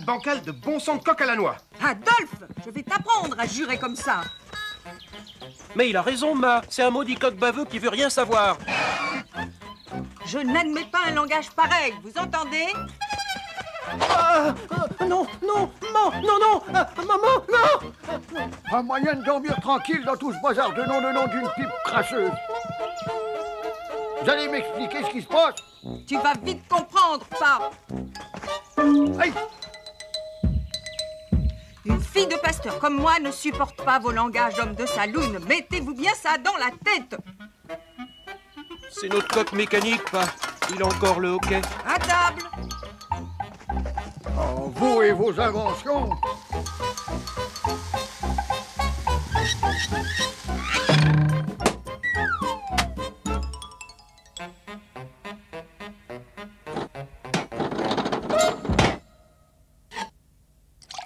bancal de bon sang de coq à la noix. Adolphe, je vais t'apprendre à jurer comme ça. Mais il a raison, Ma. C'est un maudit coq baveux qui veut rien savoir. Je n'admets pas un langage pareil, vous entendez? Non, non, maman, non, maman, non. Pas moyen de dormir tranquille dans tout ce bazar de nom d'une pipe crasseuse. Vous allez m'expliquer ce qui se passe? Tu vas vite comprendre, pas. Aïe! Une fille de pasteur comme moi ne supporte pas vos langages d'homme de saloon. Mettez-vous bien ça dans la tête. C'est notre coq mécanique, pas. Il a encore le hockey. À table. Oh, vous et vos inventions!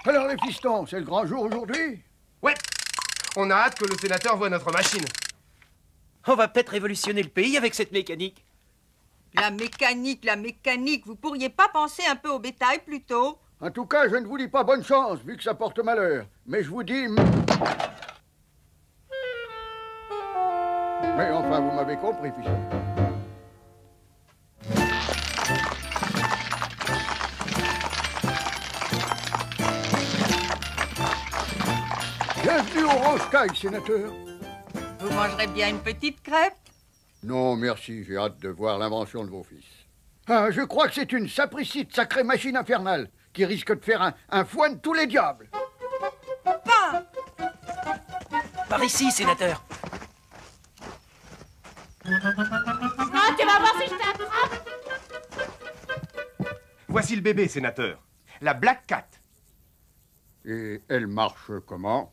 Alors les pistons, c'est le grand jour aujourd'hui? Ouais, on a hâte que le sénateur voie notre machine. On va peut-être révolutionner le pays avec cette mécanique. La mécanique, vous pourriez pas penser un peu au bétail plutôt? En tout cas, je ne vous dis pas bonne chance, vu que ça porte malheur. Mais je vous dis... Mais enfin, vous m'avez compris, piston. Bienvenue au Ranch Caille, sénateur. Vous mangerez bien une petite crêpe? Non, merci, j'ai hâte de voir l'invention de vos fils. Ah, je crois que c'est une sapricide sacrée machine infernale qui risque de faire un foin de tous les diables. Pas. Par ici, sénateur. Ah, tu vas voir si je t'attrape. Voici le bébé, sénateur. La Black Cat. Et elle marche comment?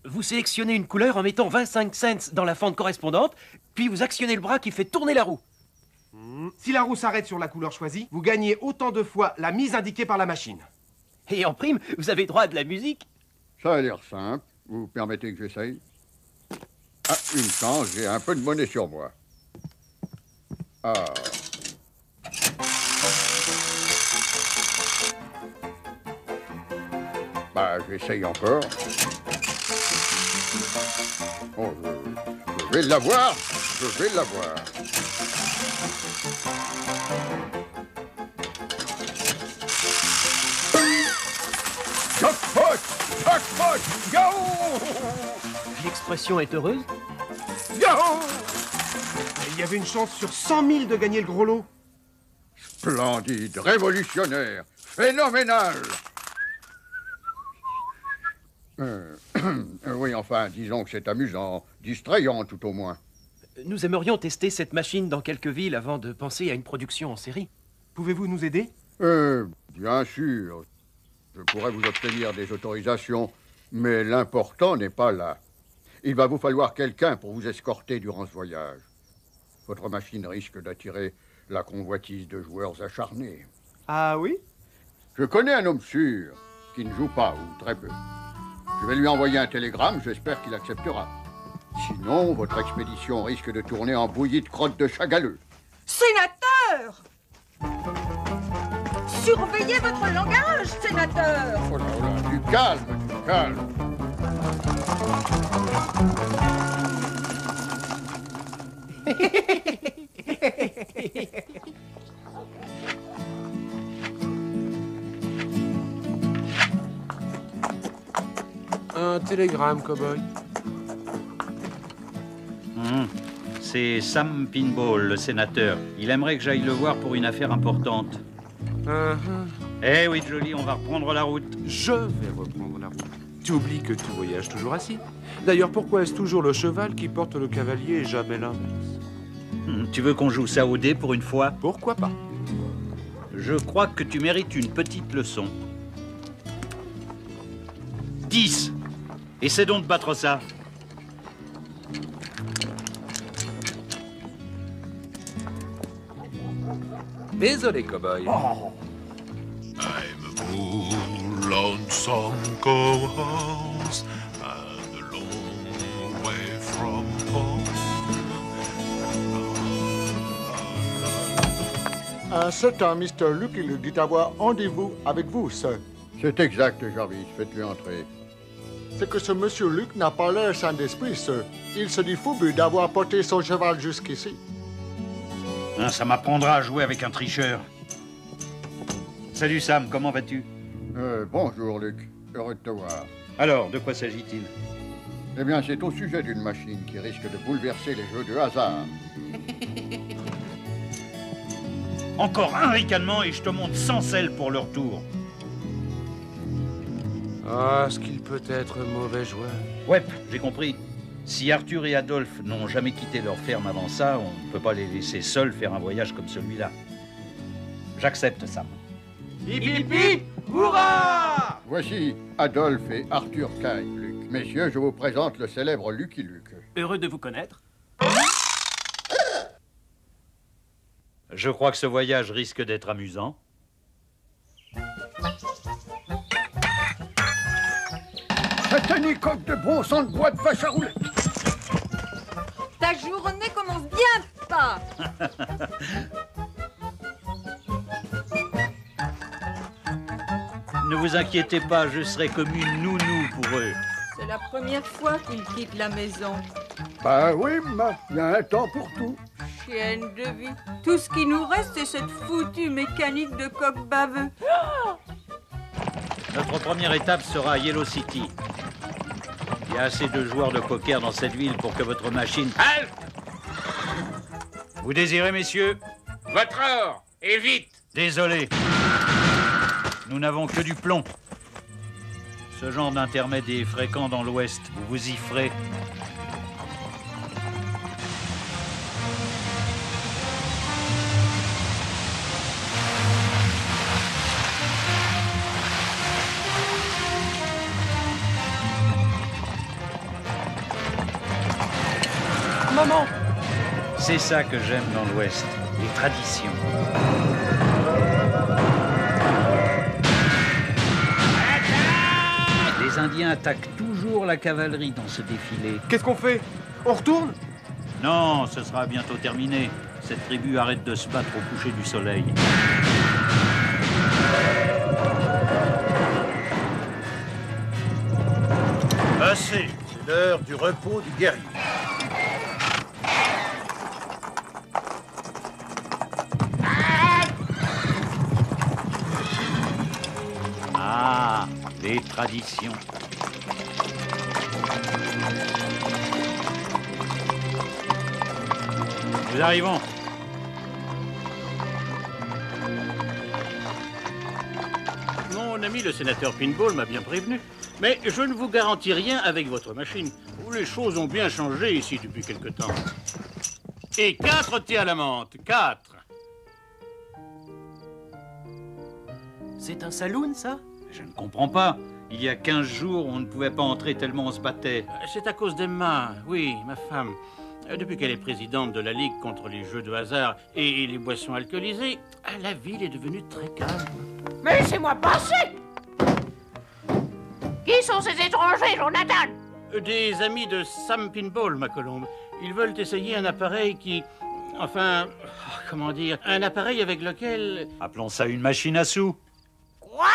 Vous sélectionnez une couleur en mettant 25 cents dans la fente correspondante, puis vous actionnez le bras qui fait tourner la roue. Si la roue s'arrête sur la couleur choisie, vous gagnez autant de fois la mise indiquée par la machine. Et en prime, vous avez droit à de la musique. Ça a l'air simple. Vous permettez que j'essaye? Ah, une chance, j'ai un peu de monnaie sur moi. Ah. Bah, j'essaye encore. Oh, je vais l'avoir. Je vais l'avoir. Jackpot! Jackpot! Yahoo! L'expression est heureuse. Yahoo! Il y avait une chance sur 100 000 de gagner le gros lot. Splendide, révolutionnaire, phénoménal. Oui, enfin, disons que c'est amusant, distrayant tout au moins. Nous aimerions tester cette machine dans quelques villes avant de penser à une production en série. Pouvez-vous nous aider? Bien sûr. Je pourrais vous obtenir des autorisations, mais l'important n'est pas là. Il va vous falloir quelqu'un pour vous escorter durant ce voyage. Votre machine risque d'attirer la convoitise de joueurs acharnés. Ah oui? Je connais un homme sûr qui ne joue pas, ou très peu. Je vais lui envoyer un télégramme, j'espère qu'il acceptera. Sinon, votre expédition risque de tourner en bouillie de crotte de chagaleux. Sénateur! Surveillez votre langage, sénateur! Oh là là, du calme, du calme. Un télégramme, cow-boy. C'est Sam Pinball, le sénateur. Il aimerait que j'aille le voir pour une affaire importante. Eh oui, Jolie, on va reprendre la route. Je vais reprendre la route. Tu oublies que tu voyages toujours assis. D'ailleurs, pourquoi est-ce toujours le cheval qui porte le cavalier et jamais l'inverse? Tu veux qu'on joue ça au dé pour une fois? Pourquoi pas? Je crois que tu mérites une petite leçon. 10. Essaie donc de battre ça. Désolé, cow-boy. I'm a poor, lonesome co-host and a long way from home. Un certain Mr. Lucky Luke dit avoir rendez-vous avec vous, sir. C'est exact, Jarvis. Faites-lui entrer. C'est que ce monsieur Luc n'a pas l'air sain d'esprit, sir. Il se dit foubu d'avoir porté son cheval jusqu'ici. Hein, ça m'apprendra à jouer avec un tricheur. Salut Sam, comment vas-tu? Bonjour, Luc. Heureux de te voir. Alors, de quoi s'agit-il? Eh bien, c'est au sujet d'une machine qui risque de bouleverser les jeux de hasard. Encore un ricanement et je te monte sans sel pour le retour. Ah, est-ce qu'il peut être mauvais joueur? Ouais, j'ai compris. Si Arthur et Adolphe n'ont jamais quitté leur ferme avant ça, on ne peut pas les laisser seuls faire un voyage comme celui-là. J'accepte, Sam. Hip hip hip, hurrah! Voici Adolphe et Arthur Kay, Luc. Messieurs, je vous présente le célèbre Lucky Luke. Heureux de vous connaître. Je crois que ce voyage risque d'être amusant. C'est une coque de bon sang de bois de vache à rouler. Ta journée commence bien pas. Ne vous inquiétez pas, je serai comme une nounou pour eux. C'est la première fois qu'ils quittent la maison. Bah oui, ma, il y a un temps pour tout. Chienne de vie. Tout ce qui nous reste, c'est cette foutue mécanique de coq baveux. Notre première étape sera à Yellow City. Il y a assez de joueurs de poker dans cette ville pour que votre machine... Halte! Vous désirez, messieurs? Votre or, et vite! Désolé. Nous n'avons que du plomb. Ce genre d'intermède est fréquent dans l'Ouest. Vous vous y ferez. Maman! C'est ça que j'aime dans l'Ouest, les traditions. Les Indiens attaquent toujours la cavalerie dans ce défilé. Qu'est-ce qu'on fait? On retourne? Non, ce sera bientôt terminé. Cette tribu arrête de se battre au coucher du soleil. Assez, c'est l'heure du repos du guerrier. Ah, les traditions. Nous arrivons. Mon ami le sénateur Pinball m'a bien prévenu. Mais je ne vous garantis rien avec votre machine. Les choses ont bien changé ici depuis quelque temps. Et 4 thés à la menthe. 4. C'est un saloon, ça? Je ne comprends pas. Il y a 15 jours, on ne pouvait pas entrer tellement on se battait. C'est à cause d'Emma, oui, ma femme. Depuis qu'elle est présidente de la Ligue contre les jeux de hasard et les boissons alcoolisées, la ville est devenue très calme. Mais laissez-moi passer! Qui sont ces étrangers, Jonathan? Des amis de Sam Pinball, ma colombe. Ils veulent essayer un appareil qui... Enfin, comment dire? Un appareil avec lequel... Appelons ça une machine à sous. Quoi?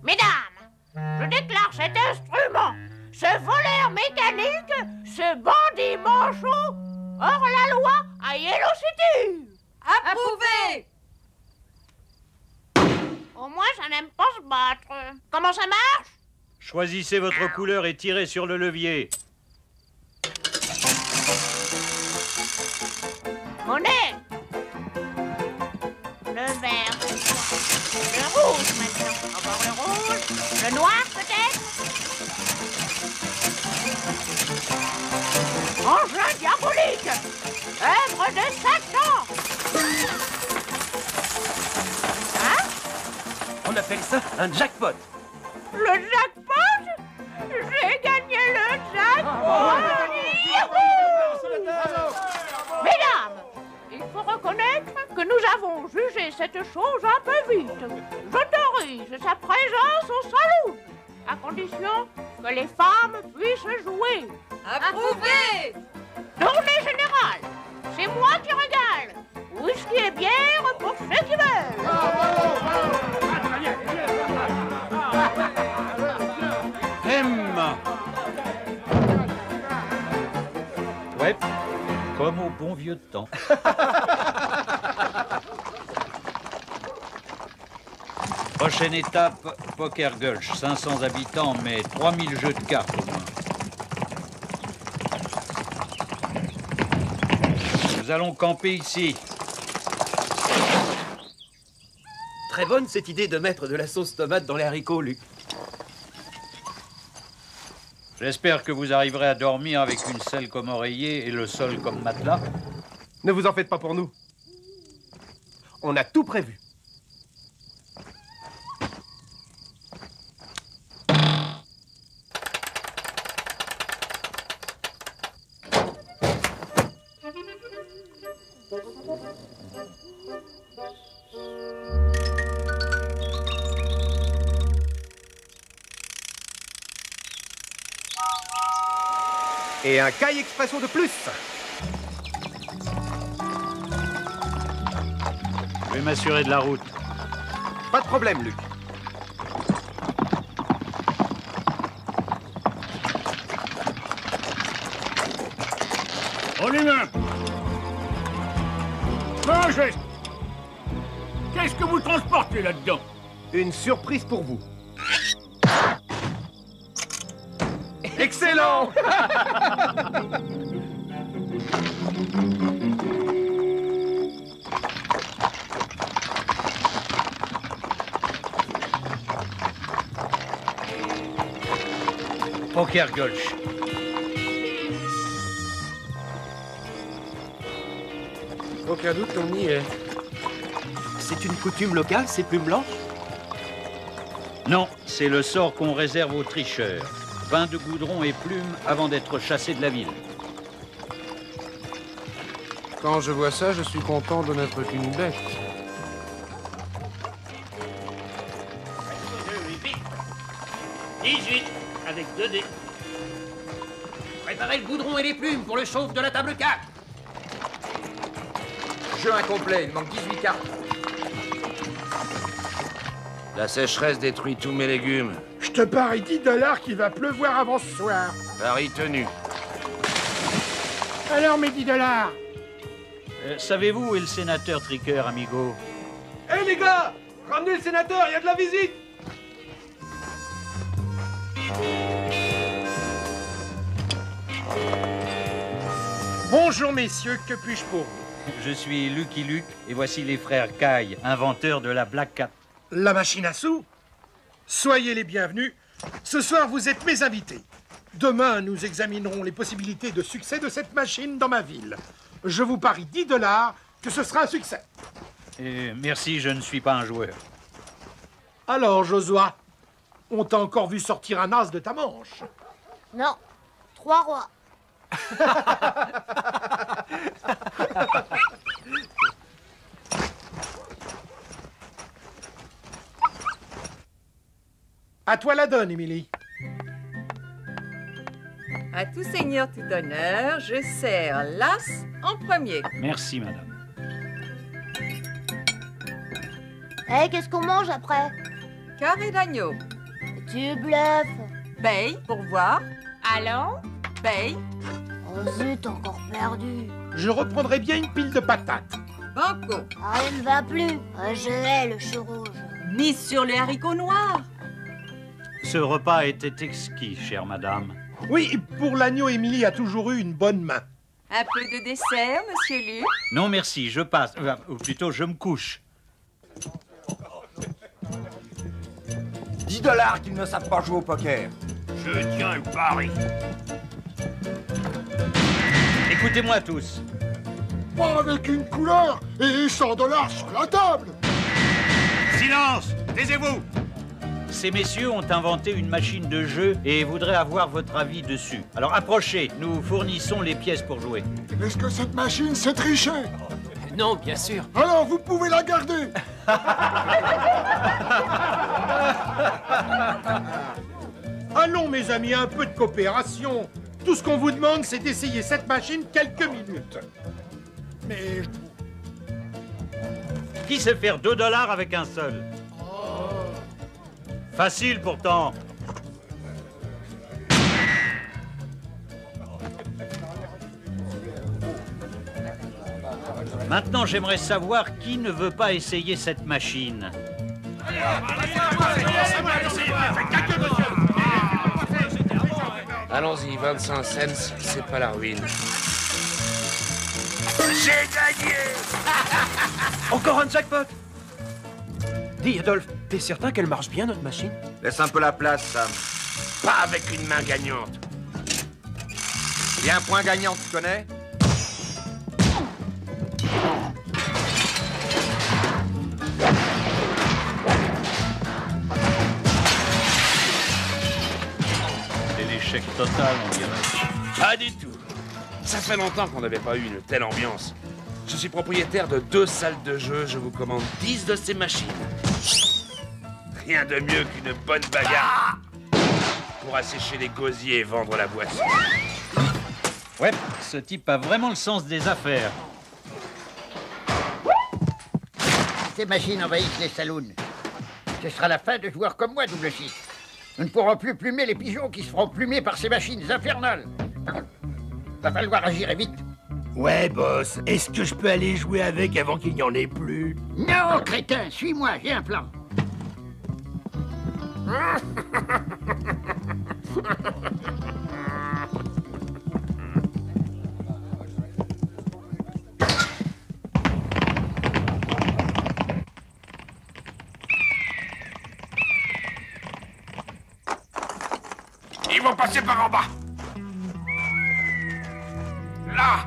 Mesdames, je déclare cet instrument, ce voleur mécanique, ce bandit manchot, hors la loi à Yellow City. Approuvé! Au moins, ça n'aime pas se battre. Comment ça marche? Choisissez votre couleur et tirez sur le levier. Monnaie. Le vert. Le rouge maintenant. Encore le rouge. Le noir peut-être. Engin diabolique. Œuvre de Satan. Hein? On appelle ça un jackpot. Le jackpot? J'ai gagné le jackpot. Mesdames, il faut reconnaître que nous avons jugé cette chose un peu vite. J'autorise sa présence au salon, à condition que les femmes puissent jouer. Approuvé! Tournée générale. moi qui régale. Whisky et bière pour ceux qui veulent. Emma. Ouais, comme au bon vieux temps. Prochaine étape, Poker Gulch. 500 habitants, mais 3000 jeux de cartes au moins. Nous allons camper ici. Très bonne cette idée de mettre de la sauce tomate dans les haricots, Luc. J'espère que vous arriverez à dormir avec une selle comme oreiller et le sol comme matelas. Ne vous en faites pas pour nous. On a tout prévu. Et un caille expresso de plus. Je vais m'assurer de la route. Pas de problème, Luc. On y va. Mangez. Qu'est-ce que vous transportez là-dedans? Une surprise pour vous. Excellent. Poker Gulch. Aucun doute, on y est. C'est une coutume locale, ces plumes blanches? Non, c'est le sort qu'on réserve aux tricheurs. Bain de goudron et plumes avant d'être chassés de la ville. Quand je vois ça, je suis content de n'être qu'une bête. 18 avec 2 dés. Préparez le goudron et les plumes pour le chauffe de la table 4. Jeu incomplet, il manque 18 cartes. La sécheresse détruit tous mes légumes. Je te parie 10 $ qu'il va pleuvoir avant ce soir. Pari tenu. Alors mes 10 $. Savez-vous où est le sénateur Tricker, amigo? Hé les gars, ramenez le sénateur, il y a de la visite. Bonjour messieurs, que puis-je pour vous? Je suis Lucky Luke et voici les frères Caille, inventeurs de la Black Cat. La machine à sous? Soyez les bienvenus. Ce soir, vous êtes mes invités. Demain, nous examinerons les possibilités de succès de cette machine dans ma ville. Je vous parie 10 $ que ce sera un succès. Merci, je ne suis pas un joueur. Alors, Josua, on t'a encore vu sortir un as de ta manche? Non, 3 rois. À toi la donne, Émilie. À tout seigneur, tout honneur, je sers l'as en premier. Merci, madame. Eh, qu'est-ce qu'on mange après? Carré d'agneau. Tu bluffes. Paye pour voir. Allons? Paye. Oh zut, encore perdu. Je reprendrai bien une pile de patates. Banco. Rien ne va plus. Je hais le chou rouge. Mise sur les haricots noirs. Ce repas était exquis, chère madame. Oui, pour l'agneau, Émilie a toujours eu une bonne main. Un peu de dessert, monsieur Luc? Non, merci, je passe. Ou plutôt, je me couche. 10 $ qu'ils ne savent pas jouer au poker. Je tiens le pari. Écoutez-moi tous. Pas avec une couleur et 100 $ sur la table. Silence! Taisez-vous! Ces messieurs ont inventé une machine de jeu et voudraient avoir votre avis dessus. Alors approchez, nous fournissons les pièces pour jouer. Est-ce que cette machine sait tricher? Non, bien sûr. Alors vous pouvez la garder. Allons, mes amis, un peu de coopération. Tout ce qu'on vous demande, c'est d'essayer cette machine quelques minutes. Mais... Qui sait faire 2 $ avec un seul? Facile pourtant. Maintenant, j'aimerais savoir qui ne veut pas essayer cette machine. Allons-y, 25 cents, c'est pas la ruine. J'ai gagné. Encore un jackpot. Dis, Adolphe, t'es certain qu'elle marche bien, notre machine? Laisse un peu la place, Sam. Pas avec une main gagnante. Il y a un point gagnant, tu connais? C'est l'échec total, on dirait. Pas du tout. Ça fait longtemps qu'on n'avait pas eu une telle ambiance. Je suis propriétaire de 2 salles de jeu, je vous commande 10 de ces machines. Rien de mieux qu'une bonne bagarre pour assécher les gosiers et vendre la boisson. Ouais, ce type a vraiment le sens des affaires. Ces machines envahissent les saloons. Ce sera la fin de joueurs comme moi, double chiffre. Nous ne pourrons plus plumer les pigeons qui se feront plumer par ces machines infernales. Va falloir agir et vite. Ouais, boss. Est-ce que je peux aller jouer avec avant qu'il n'y en ait plus? Non, crétin, suis-moi, j'ai un plan. Ils vont passer par en bas. Là.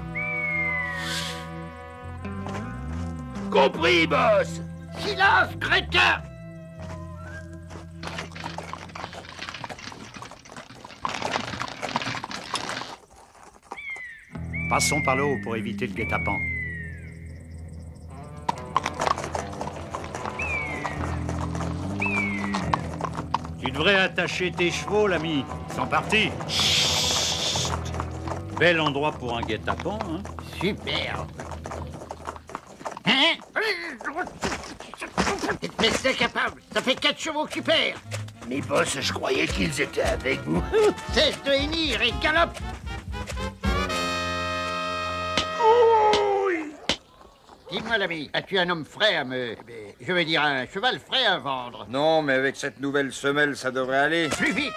Compris, boss. Silence, crétin! Passons par le haut pour éviter le guet-apens. Tu devrais attacher tes chevaux, l'ami. Ils sont partis. Chut. Bel endroit pour un guet-apens, hein? Super. Hein? Mais c'est capable. Ça fait 4 chevaux que tu perds. Mais boss, je croyais qu'ils étaient avec vous. Cesse de hennir et galope. Dis-moi, l'ami, as-tu un homme frais à me... Je veux dire, un cheval frais à vendre? Non, mais avec cette nouvelle semelle, ça devrait aller. Plus vite,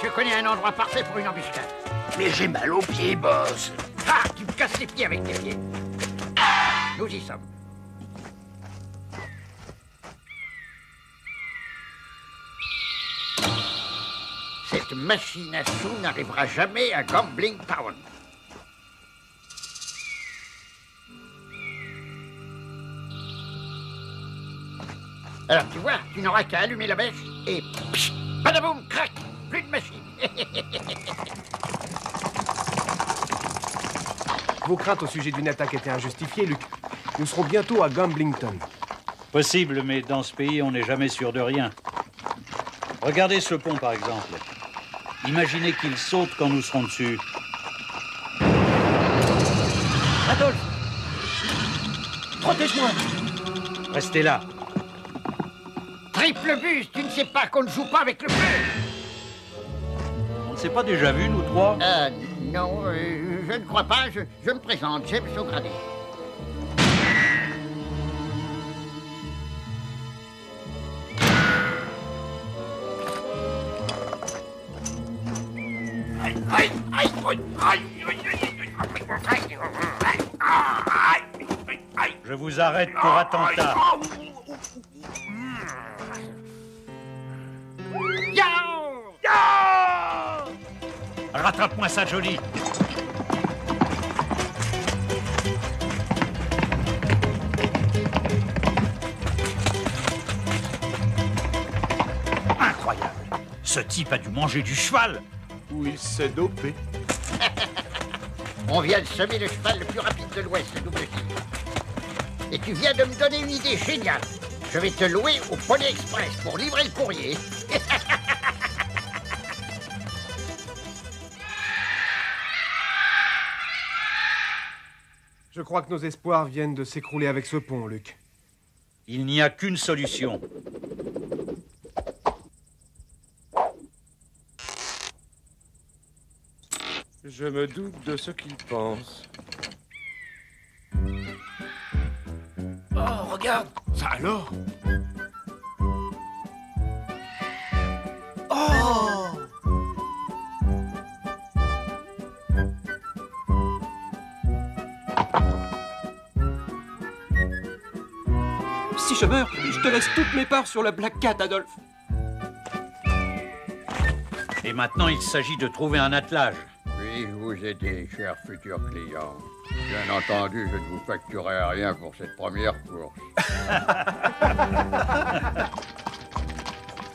je connais un endroit parfait pour une embuscade. Mais j'ai mal aux pieds, boss. Ah, tu me casses les pieds avec tes pieds. Nous y sommes. Cette machine à sous n'arrivera jamais à Gambling Town. Alors tu vois, tu n'auras qu'à allumer la mèche et psh, badaboum, crac, plus de machine. Vos craintes au sujet d'une attaque étaient injustifiées, Luc. Nous serons bientôt à Gamblington. Possible, mais dans ce pays, on n'est jamais sûr de rien. Regardez ce pont, par exemple. Imaginez qu'il saute quand nous serons dessus. Adolphe! Protège-moi! Restez là. Triple bus, tu ne sais pas qu'on ne joue pas avec le feu. On ne s'est pas déjà vu, nous trois? Non, je ne crois pas. Je me présente, James O'Grady. Je vous arrête pour attentat. Rattrape-moi ça, Jolie. Incroyable. Ce type a dû manger du cheval. Ou il s'est dopé. On vient de semer le cheval le plus rapide de l'Ouest, le double tir. Et tu viens de me donner une idée géniale. Je vais te louer au Pony Express pour livrer le courrier. Je Je crois que nos espoirs viennent de s'écrouler avec ce pont, Luc. Il n'y a qu'une solution. Je me doute de ce qu'il pense. Oh, regarde! Ça alors? Oh! Si je meurs, je te laisse toutes mes parts sur le Black Cat, Adolphe. Et maintenant, il s'agit de trouver un attelage. Puis-je vous aider, cher futur client? Bien entendu, je ne vous facturerai rien pour cette première course.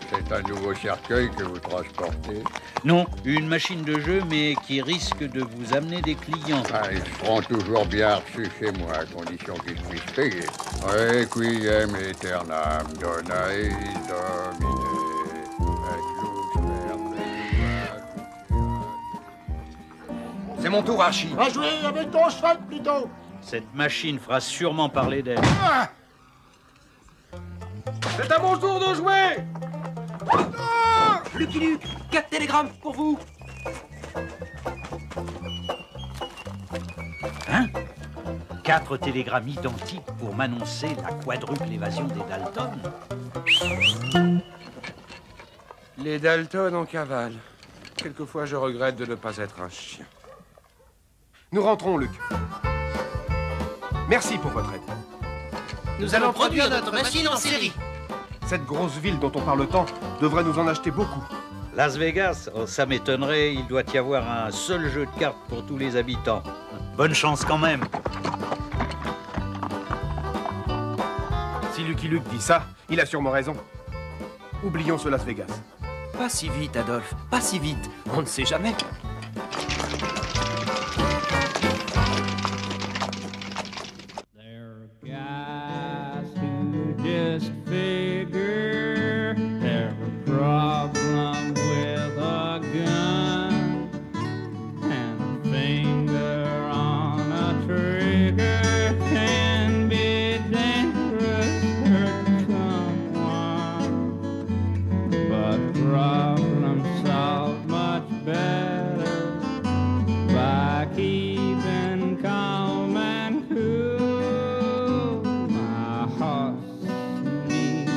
C'est un nouveau cercueil que vous transportez? Non, une machine de jeu, mais qui risque de vous amener des clients. Ah, ils seront toujours bien reçus chez moi, à condition qu'ils puissent payer. Requiem aeternam donae Domine, et lux C'est mon tour, Archie. Va jouer avec ton cheval, plutôt. Cette machine fera sûrement parler d'elle. Ah! C'est à mon tour de jouer! Ah! Lucky Luke, 4 télégrammes pour vous! Hein? 4 télégrammes identiques pour m'annoncer la quadruple évasion des Dalton? Les Dalton en cavale. Quelquefois, je regrette de ne pas être un chien. Nous rentrons, Luc. Merci pour votre aide. Nous allons produire notre machine en série. Cette grosse ville dont on parle tant devrait nous en acheter beaucoup. Las Vegas, oh, ça m'étonnerait, il doit y avoir un seul jeu de cartes pour tous les habitants. Bonne chance quand même. Si Lucky Luke dit ça, il a sûrement raison. Oublions ce Las Vegas. Pas si vite, Adolphe, pas si vite. On ne sait jamais. Just figure there's a problem with a gun and a finger on a trigger can be dangerous for someone, but problems solved much better by keeping calm and cool. My horse needs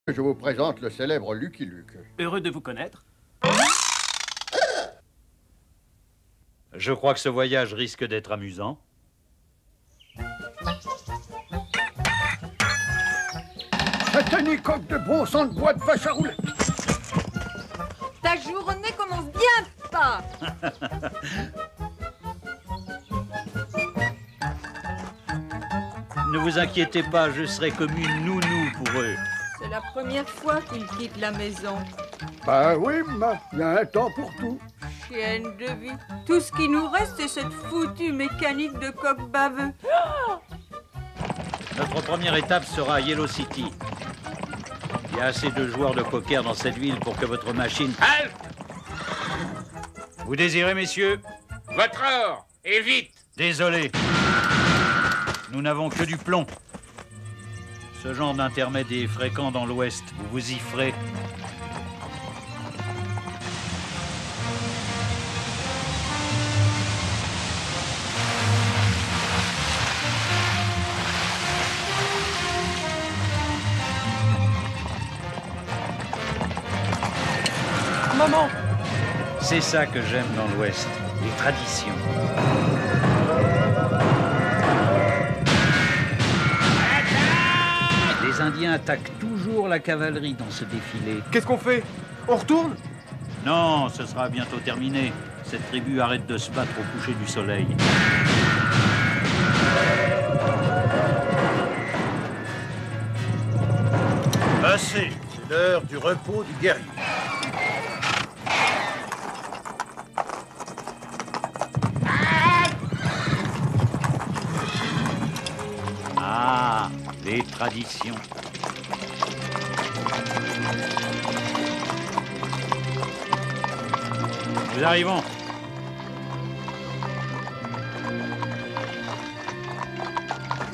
Je vous présente le célèbre Lucky Luke. Heureux de vous connaître. Je crois que ce voyage risque d'être amusant. C'est un écoque de bon sang de bois de vache à rouler. Ta journée commence bien pas. Ne vous inquiétez pas, je serai comme une nounou pour eux. C'est la première fois qu'il quitte la maison. Bah oui, ma, il y a un temps pour tout. Chienne de vie. Tout ce qui nous reste, c'est cette foutue mécanique de coq baveux. Notre première étape sera à Yellow City. Il y a assez de joueurs de poker dans cette ville pour que votre machine... Halt! Vous désirez, messieurs? Votre or! Et vite! Désolé. Nous n'avons que du plomb. Ce genre d'intermède est fréquent dans l'Ouest. Vous vous y ferez. Maman! C'est ça que j'aime dans l'Ouest, les traditions. Les Indiens attaquent toujours la cavalerie dans ce défilé. Qu'est-ce qu'on fait? On retourne? Non, ce sera bientôt terminé. Cette tribu arrête de se battre au coucher du soleil. Assez, c'est l'heure du repos du guerrier. Ah, les traditions. Nous arrivons.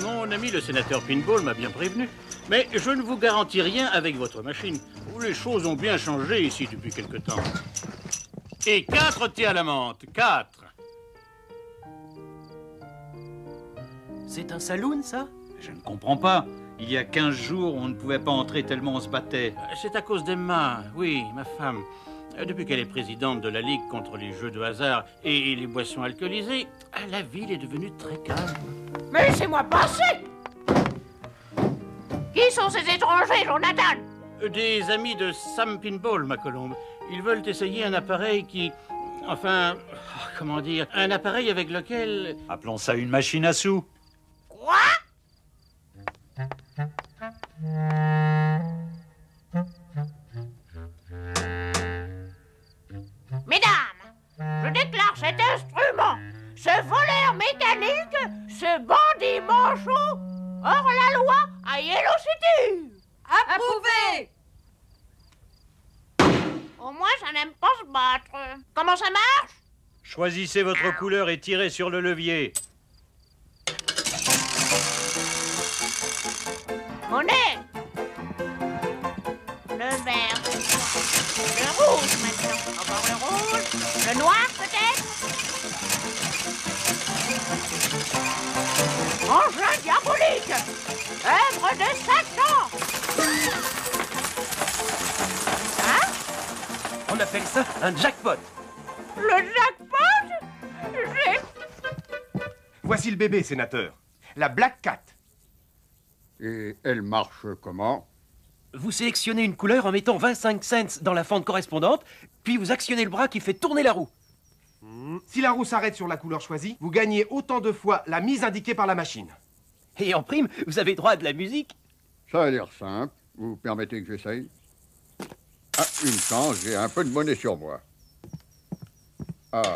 Mon ami le sénateur Pinball m'a bien prévenu. Mais je ne vous garantis rien avec votre machine. Les choses ont bien changé ici depuis quelque temps. Et 4 thés à la menthe. 4. C'est un saloon, ça? Je ne comprends pas. Il y a 15 jours, on ne pouvait pas entrer tellement on se battait. C'est à cause d'Emma, oui, ma femme. Depuis qu'elle est présidente de la Ligue contre les jeux de hasard et les boissons alcoolisées, la ville est devenue très calme. Mais laissez-moi passer! Qui sont ces étrangers, Jonathan? Des amis de Sam Pinball, ma colombe. Ils veulent essayer un appareil qui... Enfin, comment dire? Un appareil avec lequel... Appelons ça une machine à sous. Quoi? Mesdames, je déclare cet instrument, ce voleur mécanique, ce bandit manchot, hors la loi à Yellow City. Approuvé! Au moins, ça n'aime pas se battre. Comment ça marche? Choisissez votre couleur et tirez sur le levier. Monnaie. Le vert. Le rouge maintenant. Encore le rouge. Le noir peut-être. Engin diabolique. Œuvre de Satan. Hein? On appelle ça un jackpot. Le jackpot? J'ai... Voici le bébé, sénateur. La Black Cat. Et elle marche comment? Vous sélectionnez une couleur en mettant 25 cents dans la fente correspondante, puis vous actionnez le bras qui fait tourner la roue. Si la roue s'arrête sur la couleur choisie, vous gagnez autant de fois la mise indiquée par la machine. Et en prime, vous avez droit à de la musique. Ça a l'air simple. Vous permettez que j'essaye? Ah, une chance, j'ai un peu de monnaie sur moi. Ah.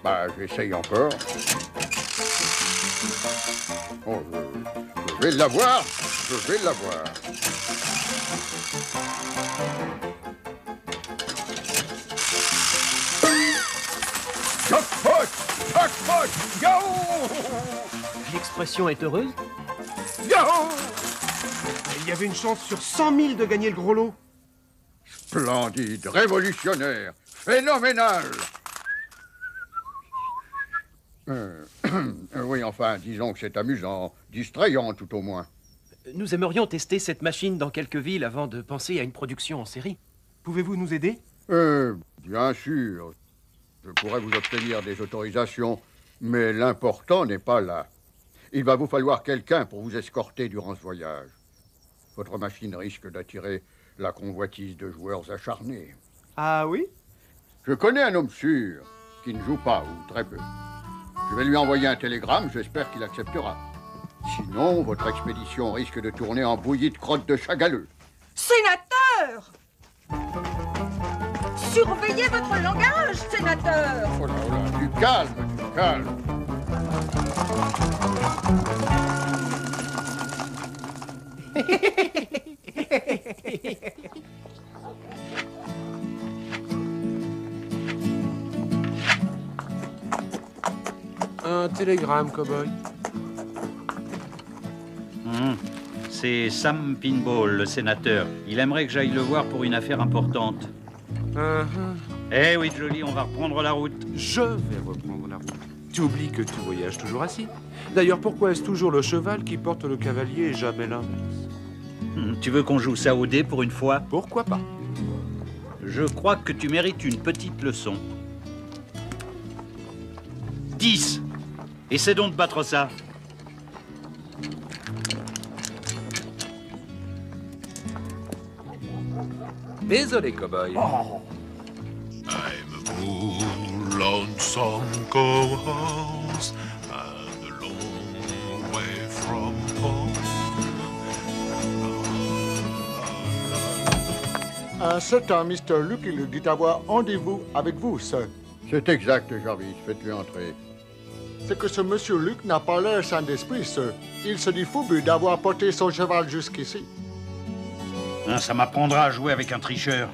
Bah, j'essaye encore. Oh, je vais l'avoir. Je vais l'avoir. Jackpot! Jackpot! Yo! L'expression est heureuse. Yo! Il y avait une chance sur 100 000 de gagner le gros lot. Splendide, révolutionnaire, phénoménal. Oui, enfin, disons que c'est amusant, distrayant tout au moins. Nous aimerions tester cette machine dans quelques villes avant de penser à une production en série. Pouvez-vous nous aider? Bien sûr. Je pourrais vous obtenir des autorisations, mais l'important n'est pas là. Il va vous falloir quelqu'un pour vous escorter durant ce voyage. Votre machine risque d'attirer la convoitise de joueurs acharnés. Ah oui? Je connais un homme sûr qui ne joue pas, ou très peu. Je vais lui envoyer un télégramme, j'espère qu'il acceptera. Sinon, votre expédition risque de tourner en bouillie de crotte de chagaleux. Sénateur! Surveillez votre langage, sénateur! Oh là là, du calme, du calme. Un télégramme, cow-boy. C'est Sam Pinball, le sénateur. Il aimerait que j'aille le voir pour une affaire importante. Eh oui, Jolie, on va reprendre la route. Je vais reprendre la route. Tu oublies que tu voyages toujours assis. D'ailleurs, pourquoi est-ce toujours le cheval qui porte le cavalier et jamais l'inverse? Tu veux qu'on joue ça au dé pour une fois? Pourquoi pas? Je crois que tu mérites une petite leçon. 10. Essaie donc de battre ça. Désolé, cow-boy. I'm a poor lonesome cowhouse and a long way from home. Un certain Mr. Luke, il dit avoir rendez-vous avec vous, sir. C'est exact, Jarvis. Faites-lui entrer. C'est que ce monsieur Luke n'a pas l'air sain d'esprit, sir. Il se dit foubu d'avoir porté son cheval jusqu'ici. Ça m'apprendra à jouer avec un tricheur.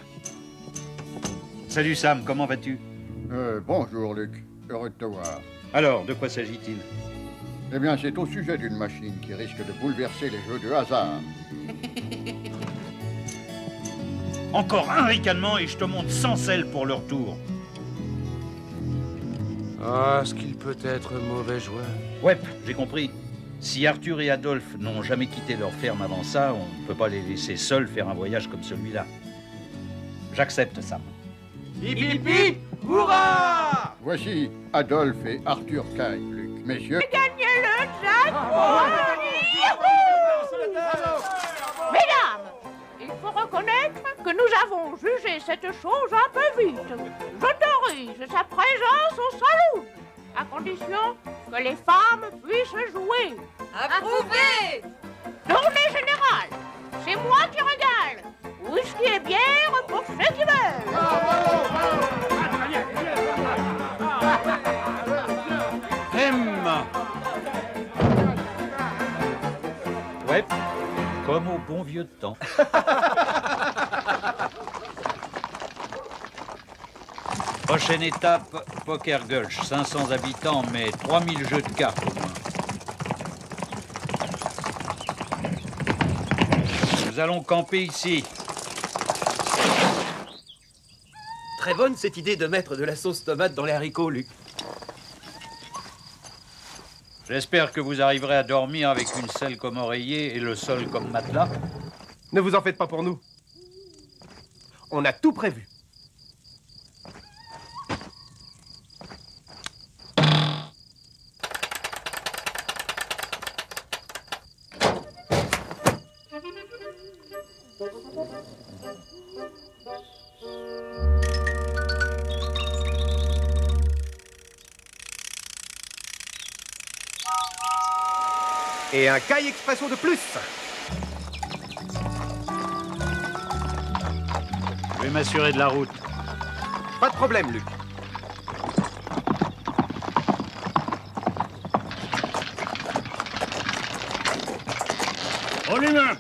Salut Sam, comment vas-tu? Bonjour Luc, heureux de te voir. Alors, de quoi s'agit-il? Eh bien, c'est au sujet d'une machine qui risque de bouleverser les jeux de hasard. Encore un ricanement et je te monte sans sel pour leur tour. Ah, est-ce qu'il peut être mauvais joueur? Ouais, j'ai compris. Si Arthur et Adolphe n'ont jamais quitté leur ferme avant ça, on ne peut pas les laisser seuls faire un voyage comme celui-là. J'accepte, Sam. Hip hip hip! Hurrah! Voici Adolphe et Arthur Kay, Luc. Messieurs... Gagnez le jackpot! Mesdames, il faut reconnaître que nous avons jugé cette chose un peu vite. J'autorise sa présence au salon, à condition que les femmes puissent jouer. Approuvé! Tournée générale, c'est moi qui régale. Whisky et bière pour ceux qui veulent. Ouais, comme au bon vieux temps. Prochaine étape, Poker Gulch. 500 habitants, mais 3000 jeux de cartes au moins. Nous allons camper ici. Très bonne cette idée de mettre de la sauce tomate dans les haricots, Luc. J'espère que vous arriverez à dormir avec une selle comme oreiller et le sol comme matelas. Ne vous en faites pas pour nous. On a tout prévu. Et un caille expresso de plus. Je vais m'assurer de la route. Pas de problème, Luc. En humain.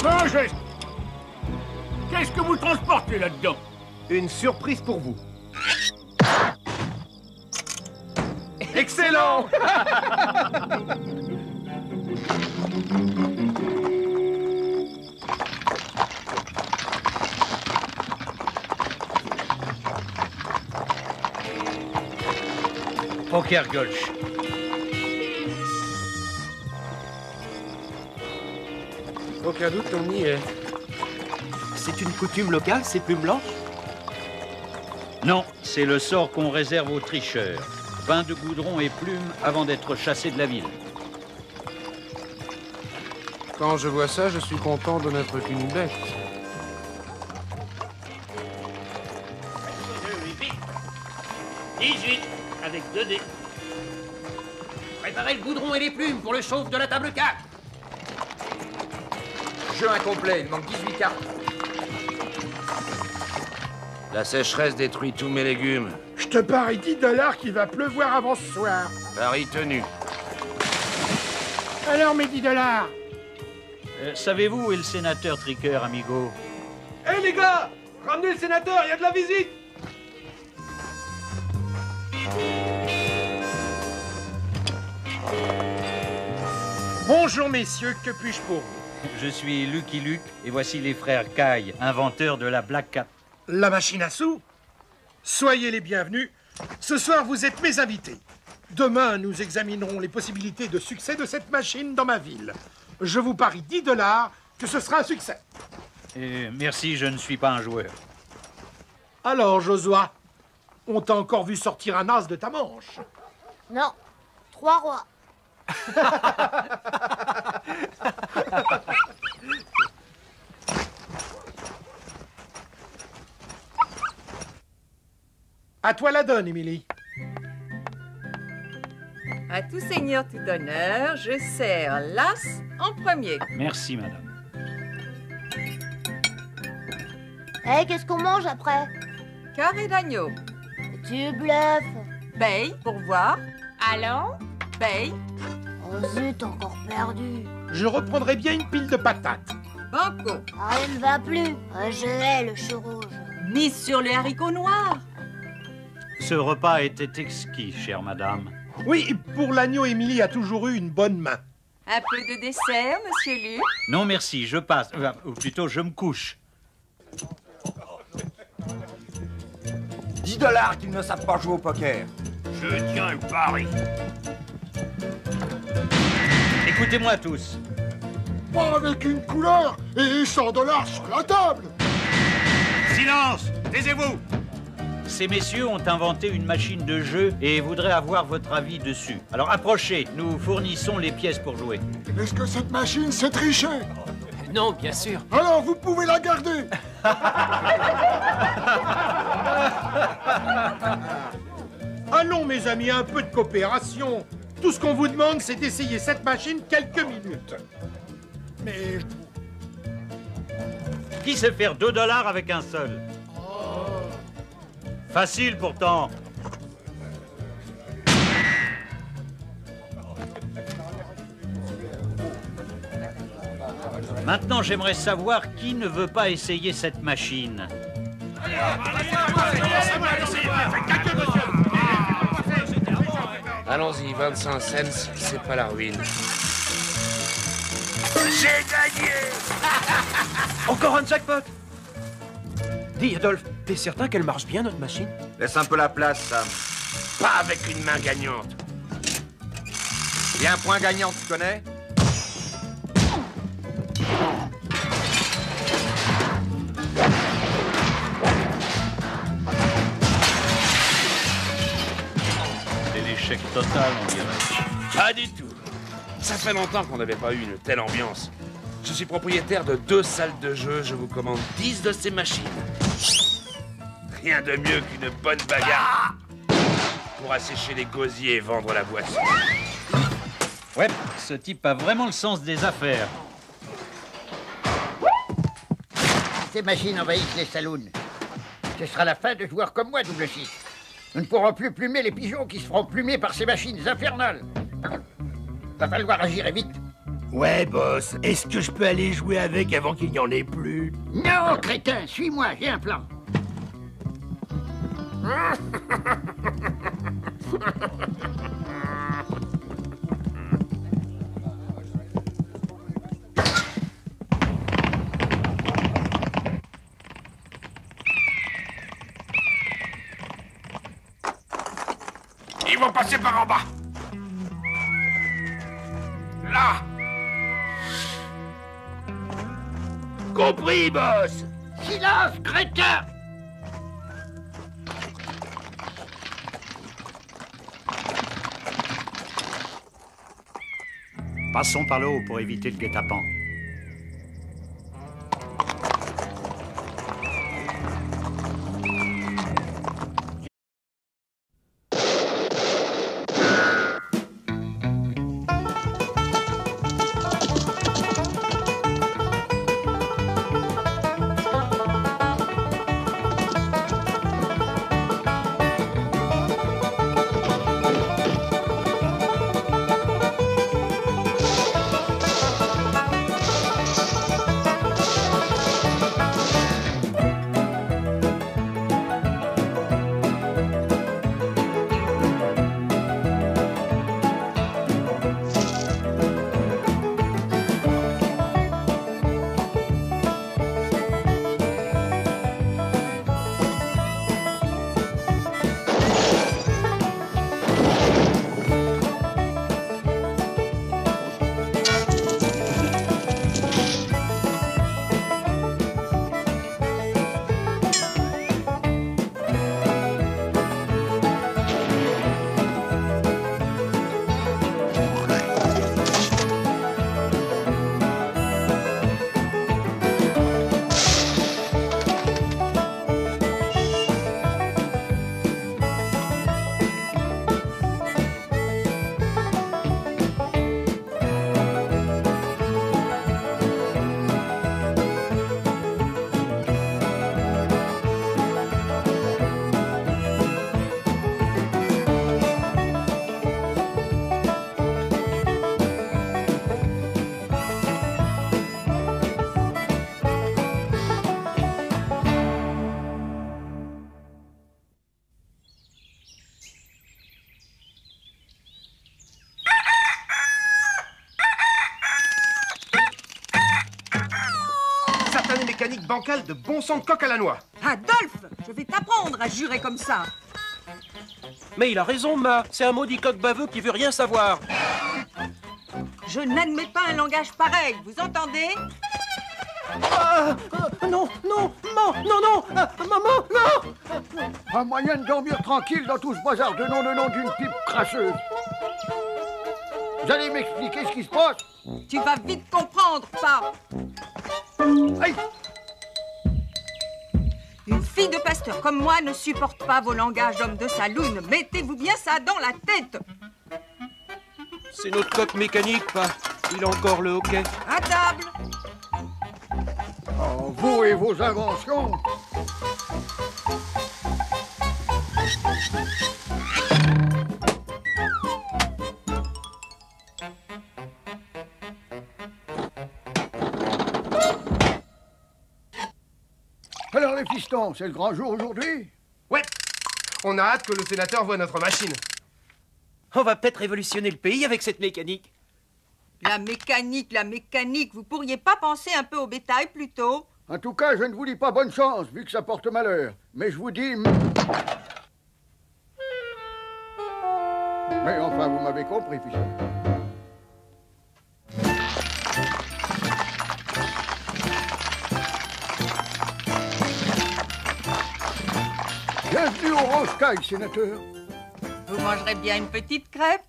Mangez. Qu'est-ce que vous transportez là-dedans? Une surprise pour vous. Excellent! Poker Gulch. Aucun doute, on y est. C'est une coutume locale, ces plumes blanches? Non, c'est le sort qu'on réserve aux tricheurs. Pain de goudron et plumes avant d'être chassés de la ville. Quand je vois ça, je suis content de n'être qu'une bête. Vite. 18 avec 2 dés. Préparez le goudron et les plumes pour le chauffe de la table 4. Jeu incomplet, il manque 18 cartes. La sécheresse détruit tous mes légumes. Je te parie 10 $ qu'il va pleuvoir avant ce soir. Pari tenu. Alors mes 10 $. Savez-vous où est le sénateur Tricker, amigo? Hé les gars, ramenez le sénateur, il y a de la visite. Bonjour messieurs, que puis-je pour vous? Je suis Lucky Luke et voici les frères Kai, inventeurs de la Black Cat. La machine à sous? Soyez les bienvenus. Ce soir, vous êtes mes invités. Demain, nous examinerons les possibilités de succès de cette machine dans ma ville. Je vous parie 10 $ que ce sera un succès. Merci, je ne suis pas un joueur. Alors, Josua, on t'a encore vu sortir un as de ta manche? Non, 3 rois. À toi la donne, Émilie. À tout seigneur, tout honneur, je sers l'as en premier. Merci, madame. Qu'est-ce qu'on mange après? Carré d'agneau. Tu bluffes. Paye pour voir. Allons? Paye. Oh zut, encore perdu. Je reprendrai bien une pile de patates. Banco. Rien ne va plus. Je hais le chou rouge. Mise sur les haricots noirs. Ce repas était exquis, chère madame. Oui, pour l'agneau, Émilie a toujours eu une bonne main. Un peu de dessert, monsieur Luc? Non, merci, je passe. Ou plutôt, je me couche. 10 $ qu'ils ne savent pas jouer au poker. Je tiens le pari. Écoutez-moi tous. Pas avec une couleur et 100 $ sur la table. Silence! Taisez-vous! Ces messieurs ont inventé une machine de jeu et voudraient avoir votre avis dessus. Alors approchez, nous fournissons les pièces pour jouer. Est-ce que cette machine sait tricher? Non, bien sûr. Alors vous pouvez la garder. Allons, mes amis, un peu de coopération. Tout ce qu'on vous demande, c'est d'essayer cette machine quelques minutes. Mais... Qui sait faire 2 $ avec un seul? Facile pourtant. Maintenant, j'aimerais savoir qui ne veut pas essayer cette machine. Allons-y, 25 cents, c'est pas la ruine. J'ai gagné. Encore un jackpot. Dis, Adolphe, t'es certain qu'elle marche bien, notre machine? Laisse un peu la place, Sam. Pas avec une main gagnante. Il y a un point gagnant, tu connais? C'est l'échec total, on dirait. Pas du tout. Ça fait longtemps qu'on n'avait pas eu une telle ambiance. Je suis propriétaire de 2 salles de jeu, je vous commande 10 de ces machines. Rien de mieux qu'une bonne bagarre pour assécher les gosiers et vendre la boisson. Ouais, ce type a vraiment le sens des affaires. Ces machines envahissent les saloons. Ce sera la fin de joueurs comme moi, double chiffre. Nous ne pourrons plus plumer les pigeons qui se feront plumer par ces machines infernales. Va falloir agir et vite. Ouais, boss. Est-ce que je peux aller jouer avec avant qu'il n'y en ait plus? Non, crétin, suis-moi, j'ai un plan. Ils vont passer par en bas. Là. Compris, boss. Silence, crétin! Passons par le haut pour éviter le guet-apens. Mécanique bancale de bon sang de coq à la noix. Adolphe, je vais t'apprendre à jurer comme ça. Mais il a raison, Ma. C'est un maudit coq baveux qui veut rien savoir. Je n'admets pas un langage pareil, vous entendez? Non, non, maman, non, maman, non! Un moyen de dormir tranquille dans tout ce bazar de nom d'une pipe crasseuse. Vous allez m'expliquer ce qui se passe? Tu vas vite comprendre, pas. Aïe! Une fille de pasteur comme moi ne supporte pas vos langages d'homme de saloon. Mettez-vous bien ça dans la tête. C'est notre coq mécanique, pas. Il a encore le hockey. À table. Oh, vous et vos inventions. Alors les pistons, c'est le grand jour aujourd'hui? Ouais. On a hâte que le sénateur voie notre machine. On va peut-être révolutionner le pays avec cette mécanique. La mécanique, vous pourriez pas penser un peu au bétail plutôt? En tout cas, je ne vous dis pas bonne chance, vu que ça porte malheur. Mais je vous dis... Mais enfin, vous m'avez compris, piston. Bienvenue au Range-Caille, sénateur. Vous mangerez bien une petite crêpe?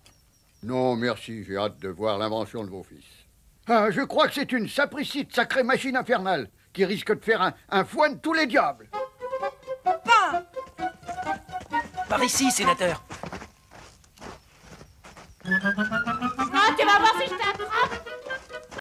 Non, merci, j'ai hâte de voir l'invention de vos fils. Ah, je crois que c'est une sapricide sacrée machine infernale qui risque de faire un foin de tous les diables. Pas. Par ici, sénateur.